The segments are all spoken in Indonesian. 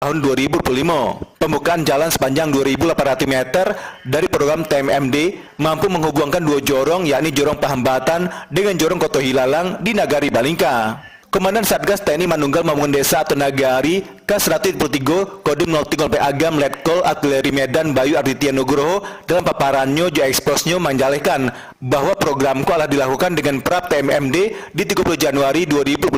tahun 2025. Pembukaan jalan sepanjang 2.800 meter dari program TMMD mampu menghubungkan dua jorong, yakni Jorong Pahambatan dengan Jorong Koto Hilalang di Nagari Balingka. Komandan Satgas TNI Manunggal Pembangunan Desa atau Nagari K133 Kodim 03 Agam Letkol Artileri Medan Bayu Arditya Nugroho dalam paparannya jo eksposnya menjelaskan bahwa program telah dilakukan dengan prap TMMD di 30 Januari 2025,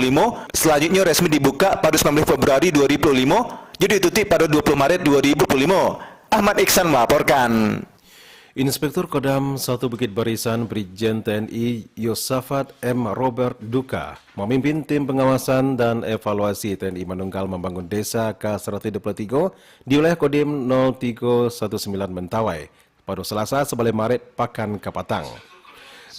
selanjutnya resmi dibuka pada 19 Februari 2025, jadi ditutup pada 20 Maret 2025. Ahmad Iksan melaporkan. Inspektur Kodam 1 Bukit Barisan Brigjen TNI Yosafat M. Robert Duka memimpin tim pengawasan dan evaluasi TNI Manunggal Membangun Desa K123 di wilayah Kodim 0319 Mentawai pada Selasa 11 Maret Pakan Kapatang.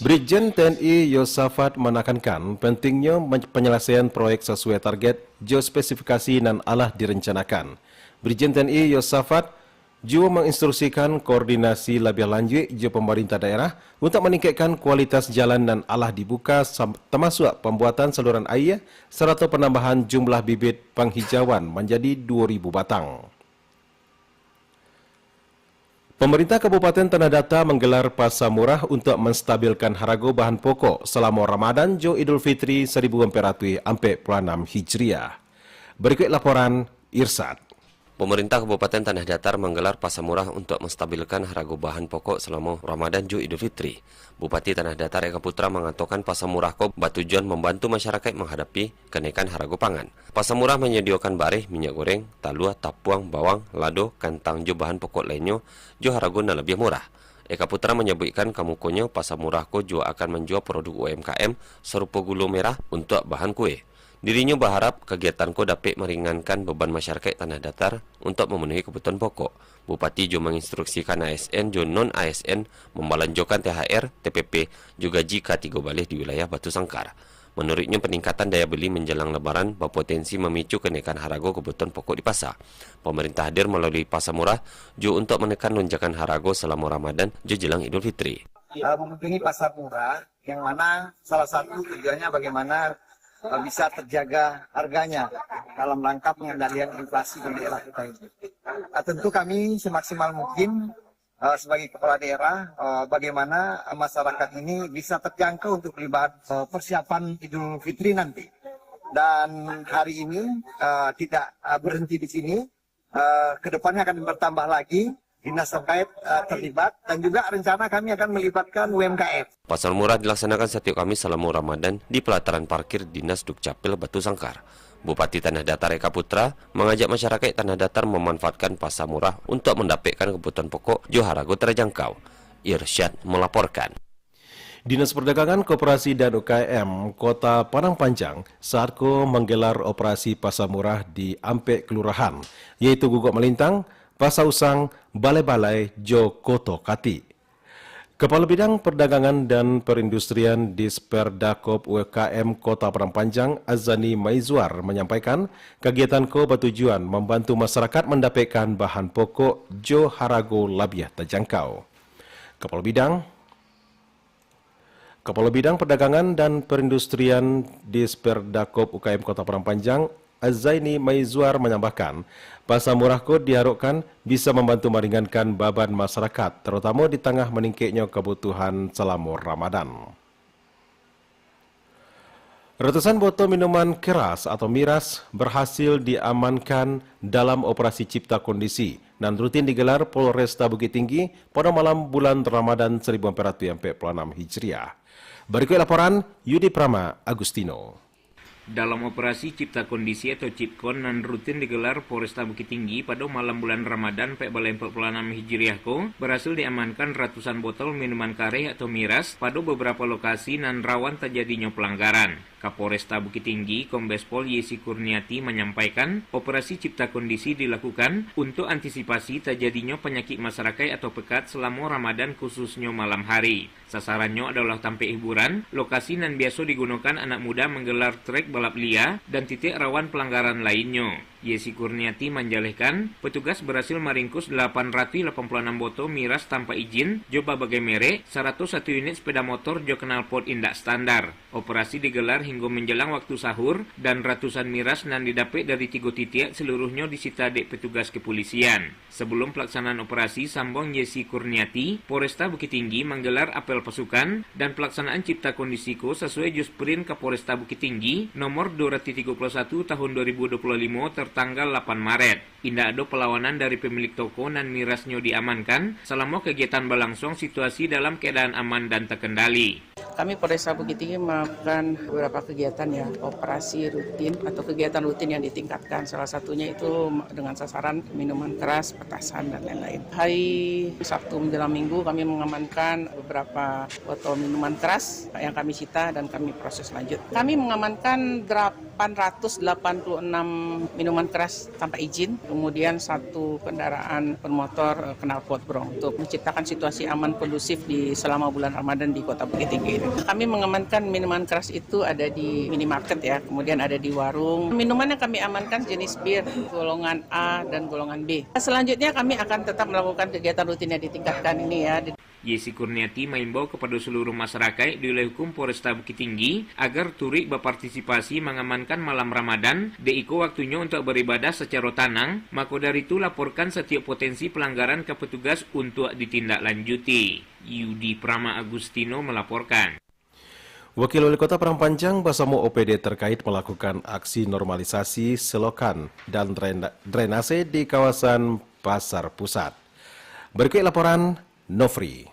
Brigjen TNI Yosafat menekankan pentingnya penyelesaian proyek sesuai target, spesifikasi dan alah direncanakan. Brigjen TNI Yosafat juga menginstruksikan koordinasi lebih lanjut jo pemerintah daerah untuk meningkatkan kualitas jalan dan alah dibuka termasuk pembuatan saluran air serta penambahan jumlah bibit penghijauan menjadi 2.000 batang. Pemerintah Kabupaten Tanah Datar menggelar pasar murah untuk menstabilkan harga bahan pokok selama Ramadan jo Idul Fitri 1446 Hijriah. Berikut laporan Irsad. Pemerintah Kabupaten Tanah Datar menggelar pasar murah untuk menstabilkan harga bahan pokok selama Ramadan ju Idul Fitri. Bupati Tanah Datar Eka Putra mengatakan pasar murah bertujuan membantu masyarakat menghadapi kenaikan harga pangan. Pasar murah menyediakan bareh, minyak goreng, talua, tapuang, bawang, lado, kentang jo bahan pokok lainnya jo harganya lebih murah. Eka Putra menyebutkan kamukonya pasar murah juga akan menjual produk UMKM serupa gula merah untuk bahan kue. Dirinya berharap kegiatan dapat meringankan beban masyarakat Tanah Datar untuk memenuhi kebutuhan pokok. Bupati juga menginstruksikan ASN dan non-ASN membelanjakan THR, TPP, juga jika 3 balik di wilayah Batu Sangkar. Menurutnya peningkatan daya beli menjelang Lebaran berpotensi memicu kenaikan harga kebutuhan pokok di pasar. Pemerintah hadir melalui pasar murah juga untuk menekan lonjakan harga selama Ramadan jelang Idul Fitri. Mengunjungi pasar murah yang mana salah satu tujuannya bagaimana bisa terjaga harganya dalam rangka pengendalian inflasi di daerah kita ini. Tentu kami semaksimal mungkin sebagai kepala daerah bagaimana masyarakat ini bisa terjangkau untuk terlibat persiapan Idul Fitri nanti. Dan hari ini tidak berhenti di sini, kedepannya akan bertambah lagi. Dinas terkait terlibat dan juga rencana kami akan melibatkan UMKM. Pasar murah dilaksanakan setiap Kamis selama Ramadan di pelataran parkir Dinas Dukcapil Batu Sangkar. Bupati Tanah Datar Eka Putra mengajak masyarakat Tanah Datar memanfaatkan pasar murah untuk mendapatkan kebutuhan pokok jo harga terjangkau. Irsyad melaporkan. Dinas Perdagangan, Koperasi dan UKM Kota Padang Panjang saatko menggelar operasi pasar murah di Ampek Kelurahan, yaitu Guguk Melintang, Pasar Usang, Balai-Balai, Jo Koto Kati. Kepala Bidang Perdagangan dan Perindustrian Disperdakop UKM Kota Padang Panjang, Azani Maizwar menyampaikan kegiatan bertujuan membantu masyarakat mendapatkan bahan pokok jo harago lebih terjangkau. Kepala Bidang Perdagangan dan Perindustrian Disperdakop UKM Kota Padang Panjang, Azani Maizwar menambahkan, pasar murah diharapkan bisa membantu meringankan beban masyarakat, terutama di tengah meningkatnya kebutuhan selama Ramadan. Ratusan botol minuman keras atau miras berhasil diamankan dalam operasi cipta kondisi dan rutin digelar Polresta Bukit Tinggi pada malam bulan Ramadan 1446 Hijriah. Berikut laporan Yudi Prama Agustino. Dalam operasi Cipta Kondisi atau Cipkon yang rutin digelar Polresta Bukit Tinggi pada malam bulan Ramadan 1446 Hijriah berhasil diamankan ratusan botol minuman kareh atau miras pada beberapa lokasi dan rawan terjadinya pelanggaran. Kapolresta Bukit Tinggi, Kombes Pol Yesi Kurniati menyampaikan operasi Cipta Kondisi dilakukan untuk antisipasi terjadinya penyakit masyarakat atau pekat selama Ramadan khususnya malam hari. Sasarannya adalah tampil hiburan, lokasi yang biasa digunakan anak muda menggelar trek balap liar, dan titik rawan pelanggaran lainnya. Yesi Kurniati menjelaskan, petugas berhasil meringkus 886 botol miras tanpa izin, jo berbagai merek, 101 unit sepeda motor jo knalpot indak standar. Operasi digelar hingga menjelang waktu sahur, dan ratusan miras nan didapat dari 3 titik seluruhnya disita dek petugas kepolisian. Sebelum pelaksanaan operasi, sambung Yesi Kurniati, Polresta Bukit Tinggi menggelar apel pasukan dan pelaksanaan cipta kondisiko sesuai Jusprin Kapolresta Bukit Tinggi nomor 231 tahun 2025 tanggal 8 Maret. Indah ada perlawanan dari pemilik toko dan mirasnya diamankan selama kegiatan berlangsung situasi dalam keadaan aman dan terkendali. Kami Polresta Bukit Tinggi melakukan beberapa kegiatan ya, operasi rutin atau kegiatan rutin yang ditingkatkan. Salah satunya itu dengan sasaran minuman keras, petasan, dan lain-lain. Hari Sabtu menjelang Minggu kami mengamankan beberapa botol minuman keras yang kami sita dan kami proses lanjut. Kami mengamankan 886 minuman keras tanpa izin, kemudian 1 kendaraan bermotor knalpot brong untuk menciptakan situasi aman kondusif selama bulan Ramadan di Kota Bukit Tinggi. Kami mengamankan minuman keras itu ada di minimarket ya, kemudian ada di warung. Minuman yang kami amankan jenis bir golongan A dan golongan B. Selanjutnya kami akan tetap melakukan kegiatan rutin yang ditingkatkan ini ya. Yesi Kurniati mengimbau kepada seluruh masyarakat di wilayah hukum Polresta Bukit Tinggi agar turut berpartisipasi mengamankan malam Ramadan, deiko waktunya untuk beribadah secara tenang, maka dari itu laporkan setiap potensi pelanggaran ke petugas untuk ditindaklanjuti. Yudi Prama Agustino melaporkan. Wakil Wali Kota Padang Panjang bersama OPD terkait melakukan aksi normalisasi selokan dan drainase di kawasan Pasar Pusat. Berikut laporan Nofri.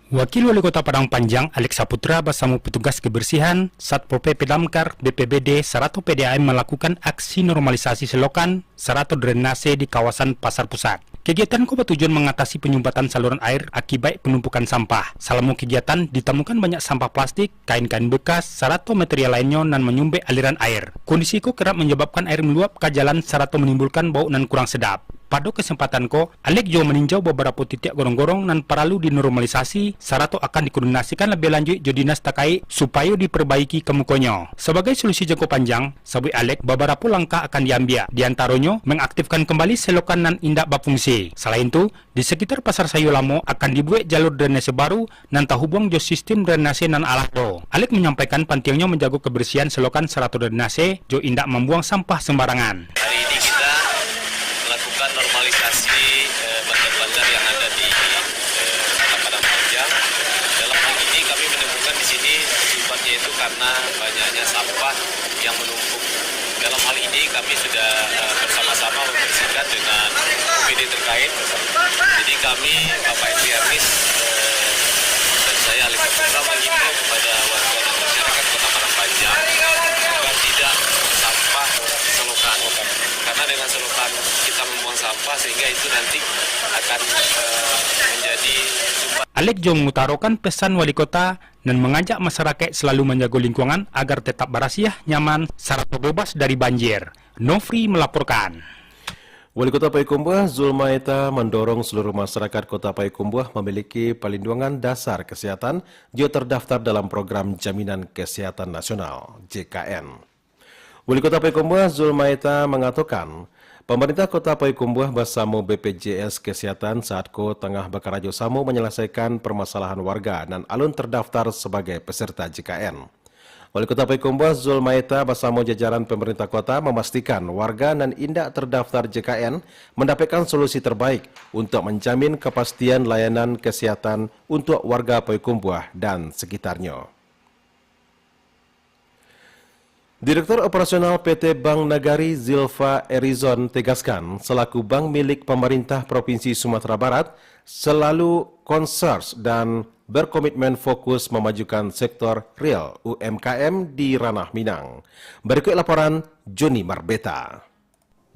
Wakil Wali Kota Padang Panjang Alex Saputra bersama petugas kebersihan Satpol PP Damkar BPBD Serato PDAM melakukan aksi normalisasi selokan Serato drainase di kawasan Pasar Pusat. Kegiatan bertujuan mengatasi penyumbatan saluran air akibat penumpukan sampah. Selama kegiatan ditemukan banyak sampah plastik, kain-kain bekas, Serato material lainnya dan menyumbat aliran air. Kondisi itu kerap menyebabkan air meluap ke jalan Serato menimbulkan bau dan kurang sedap. Pada kesempatan Alex juga meninjau beberapa titik gorong-gorong dan perlu dinormalisasi, Serato akan dikoordinasikan lebih lanjut jo dinas terkait supaya diperbaiki kemukonya. Sebagai solusi jangka panjang, sabui Alex beberapa langkah akan diambil, diantaranya mengaktifkan kembali selokan dan indak berfungsi. Selain itu, di sekitar Pasar Sayu Lamo akan dibuat jalur drainase baru dan terhubung jo sistem drainase dan alat do. Alex menyampaikan pentingnya menjaga kebersihan selokan Serato drainase jo indak membuang sampah sembarangan. Hari ini kita melakukan normalisasi bandar-bandar yang ada di Kota Padang Panjang. Dalam hal ini kami menemukan di sini akibatnya itu karena banyaknya sampah yang menumpuk. Dalam hal ini kami sudah bersama-sama membersihkan dengan OPD terkait. Jadi kami Bapak Enviarnis dan saya Alex Saputra mengimbau kepada warga dan masyarakat Kota Padang Panjang agar tidak sampah selokan. Karena dengan selokan kita membuang sampah sehingga itu nanti akan menjadi sumber. Alex juga mengutarakan pesan wali kota dan mengajak masyarakat selalu menjaga lingkungan agar tetap bersih, nyaman, serta bebas dari banjir. Nofri melaporkan. Wali Kota Payakumbuh Zulmaita mendorong seluruh masyarakat Kota Payakumbuh memiliki perlindungan dasar kesehatan juga terdaftar dalam program Jaminan Kesehatan Nasional JKN. Wali Kota Payakumbuh Zulmaita mengatakan pemerintah Kota Payakumbuh bersama BPJS Kesehatan saat tengah bekerja sama menyelesaikan permasalahan warga dan alun terdaftar sebagai peserta JKN. Wali Kota Payakumbuh Zulmaita bersama jajaran pemerintah kota memastikan warga dan indak terdaftar JKN mendapatkan solusi terbaik untuk menjamin kepastian layanan kesehatan untuk warga Payakumbuh dan sekitarnya. Direktur Operasional PT Bank Nagari Zilfa Erizon tegaskan selaku bank milik pemerintah Provinsi Sumatera Barat selalu konsers dan berkomitmen fokus memajukan sektor real UMKM di ranah Minang. Berikut laporan Joni Marbeta.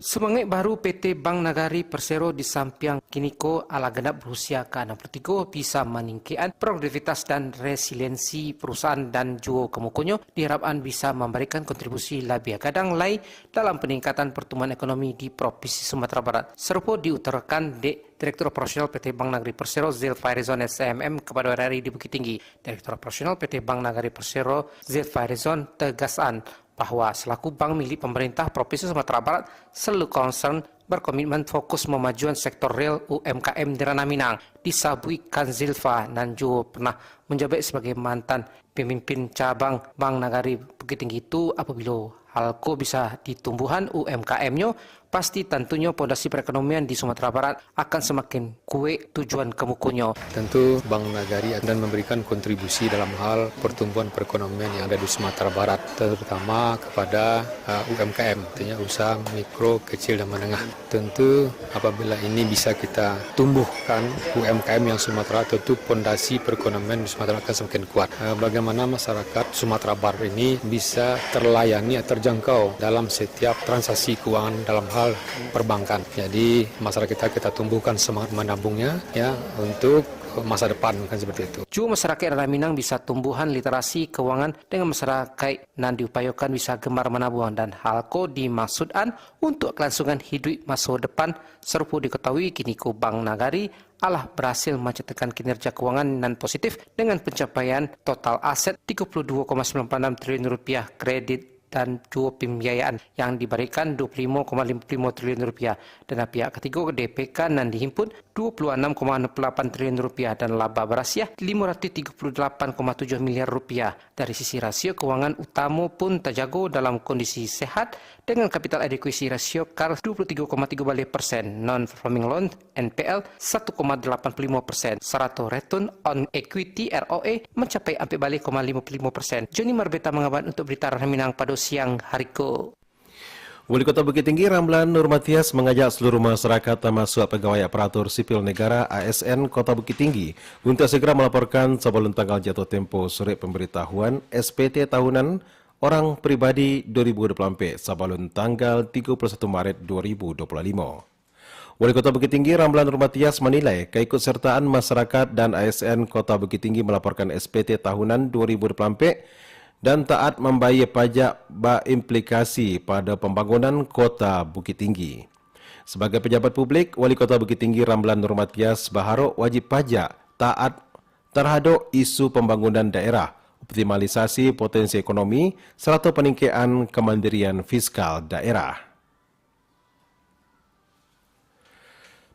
Semangat baru PT Bank Nagari Persero di Sampiang Kiniko ala genap berusia ke-63 bisa meningkatkan produktivitas dan resiliensi perusahaan dan juga kemukunyo diharapkan bisa memberikan kontribusi lebih kadang lain dalam peningkatan pertumbuhan ekonomi di Provinsi Sumatera Barat. Serupa diutarakan Direktur Operasional PT Bank Nagari Persero Zilfa Erizon SMM kepada RRI di Bukit Tinggi. Direktur Operasional PT Bank Nagari Persero Zilfa Erizon tegasan bahwa selaku bank milik pemerintah Provinsi Sumatera Barat selalu concern berkomitmen fokus memajuan sektor real UMKM di Ranah Minang. Disabui Kanzilfa Nanjo pernah menjabat sebagai mantan pemimpin cabang Bank Nagari Bukit Tinggi itu. Apabila Halko bisa ditumbuhan UMKM-nya, pasti tentunya pondasi perekonomian di Sumatera Barat akan semakin kuat tujuan kemukunya. Tentu Bank Nagari akan memberikan kontribusi dalam hal pertumbuhan perekonomian yang ada di Sumatera Barat, terutama kepada UMKM, artinya usaha mikro, kecil dan menengah. Tentu apabila ini bisa kita tumbuhkan UMKM yang Sumatera, tentu pondasi perekonomian di Sumatera akan semakin kuat. Bagaimana masyarakat Sumatera Barat ini bisa terlayani, terjangkau dalam setiap transaksi keuangan dalam hal perbankan. Jadi masyarakat kita tumbuhkan semangat menabungnya ya untuk masa depan, kan seperti itu. Juga masyarakat Ranah Minang bisa tumbuhan literasi keuangan dengan masyarakat dan diupayakan bisa gemar menabung, dan Halko dimaksudkan untuk kelangsungan hidup masa depan. Serupa diketahui kini Bank Nagari Allah berhasil mencetakkan kinerja keuangan nan positif dengan pencapaian total aset 32,96 triliun rupiah, kredit dan juga pembiayaan yang diberikan 25,55 triliun rupiah, dan pihak ketiga DPK dan dihimpun 26,68 triliun rupiah, dan laba berhasil 538,7 miliar rupiah. Dari sisi rasio keuangan utama pun terjaga dalam kondisi sehat dengan capital adequacy ratio KAR 23,3%, non-performing loan NPL 1,85%, serta return on equity ROE mencapai 4,55%. Joni Marbeta mengabar untuk berita Ranah Minang pada siang hari ke. Wali Kota Bukit Tinggi Ramlan Nurmatias mengajak seluruh masyarakat termasuk pegawai aparatur sipil negara ASN Kota Bukit Tinggi untuk segera melaporkan sebelum tanggal jatuh tempo surat pemberitahuan SPT tahunan orang pribadi 2024 sebelum tanggal 31 Maret 2025. Wali Kota Bukit Tinggi Ramlan Nurmatias menilai keikutsertaan masyarakat dan ASN Kota Bukit Tinggi melaporkan SPT tahunan 2024 dan taat membayar pajak berimplikasi pada pembangunan Kota Bukit Tinggi. Sebagai pejabat publik, Wali Kota Bukit Tinggi Ramlan Nurmatias berharap wajib pajak taat terhadap isu pembangunan daerah, optimalisasi potensi ekonomi, serta peningkatan kemandirian fiskal daerah.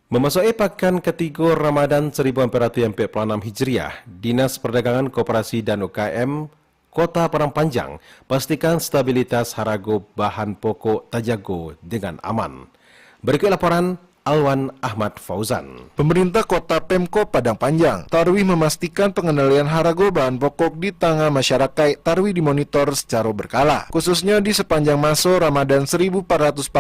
Memasuki pekan ketiga Ramadan 1446 Hijriah, Dinas Perdagangan Koperasi dan UKM Kota Padang Panjang pastikan stabilitas harga bahan pokok terjaga dengan aman. Berikut laporan Alwan Ahmad Fauzan. Pemerintah Kota Pemko Padang Panjang tarwih memastikan pengendalian harga bahan pokok di tengah masyarakat tarwih dimonitor secara berkala, khususnya di sepanjang masa Ramadan 1446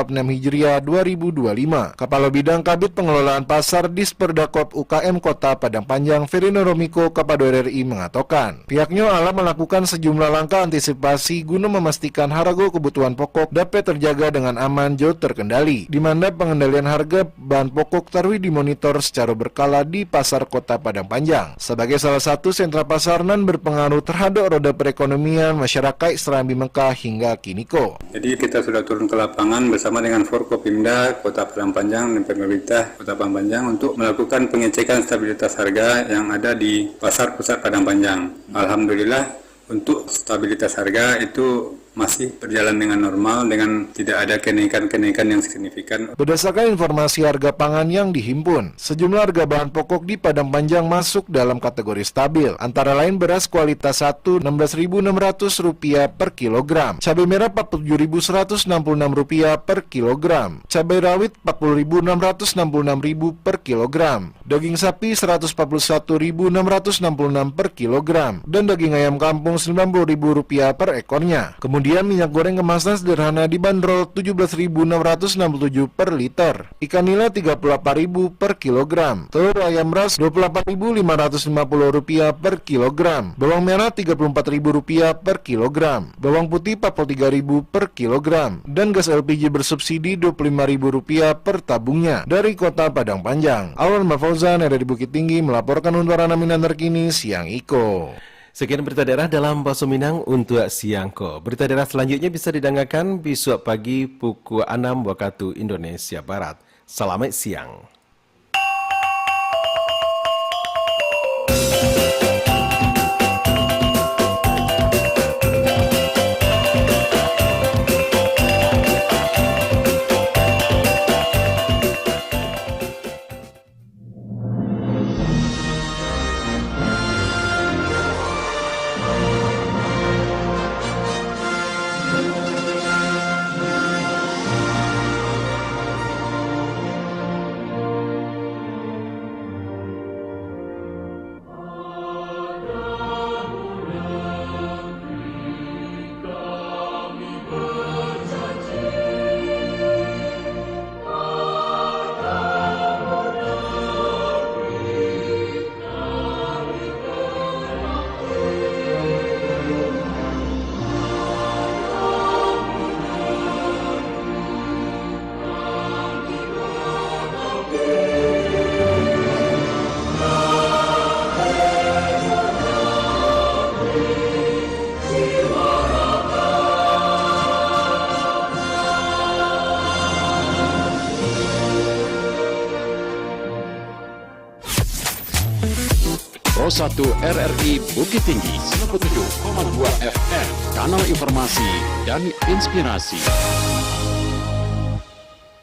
Hijriah 2025. Kepala Bidang Kabid Pengelolaan Pasar Disperdakop UKM Kota Padang Panjang Verino Romiko kepada RRI mengatakan, pihaknya alah melakukan sejumlah langkah antisipasi guna memastikan harga kebutuhan pokok dapat terjaga dengan aman jauh terkendali, di mana pengendalian harga bahan pokok tarwih dimonitor secara berkala di pasar Kota Padang Panjang sebagai salah satu sentra pasar nan berpengaruh terhadap roda perekonomian masyarakat Serambi Mekah hingga Kiniko. Jadi kita sudah turun ke lapangan bersama dengan Forkopimda Kota Padang Panjang dan pemerintah Kota Padang Panjang untuk melakukan pengecekan stabilitas harga yang ada di pasar pusat Padang Panjang. Alhamdulillah untuk stabilitas harga itu masih berjalan dengan normal dengan tidak ada kenaikan-kenaikan yang signifikan. Berdasarkan informasi harga pangan yang dihimpun, sejumlah harga bahan pokok di Padang Panjang masuk dalam kategori stabil. Antara lain beras kualitas 1 Rp16.600 per kilogram, cabai merah Rp47.166 per kilogram, cabai rawit Rp40.666 per kilogram, daging sapi Rp141.666 per kilogram, dan daging ayam kampung Rp90.000 per ekornya. Kemudian minyak goreng kemasan sederhana dibanderol Rp17.667 per liter, ikan nila Rp34.000 per kilogram, telur ayam ras Rp28.550 per kilogram, bawang merah Rp34.000 per kilogram, bawang putih Rp43.000 per kilogram, dan gas LPG bersubsidi Rp25.000 per tabungnya. Dari Kota Padang Panjang, Alwan Fauzan dari Bukit Tinggi melaporkan untuk Ranah Minang terkini siang Iko. Sekian berita daerah dalam Bahasa Minang untuk siang ko. Berita daerah selanjutnya bisa didengarkan besok pagi pukul 6 waktu Indonesia Barat. Selamat siang. Pro 1 RRI Bukit Tinggi 97,2 FM, kanal informasi dan inspirasi.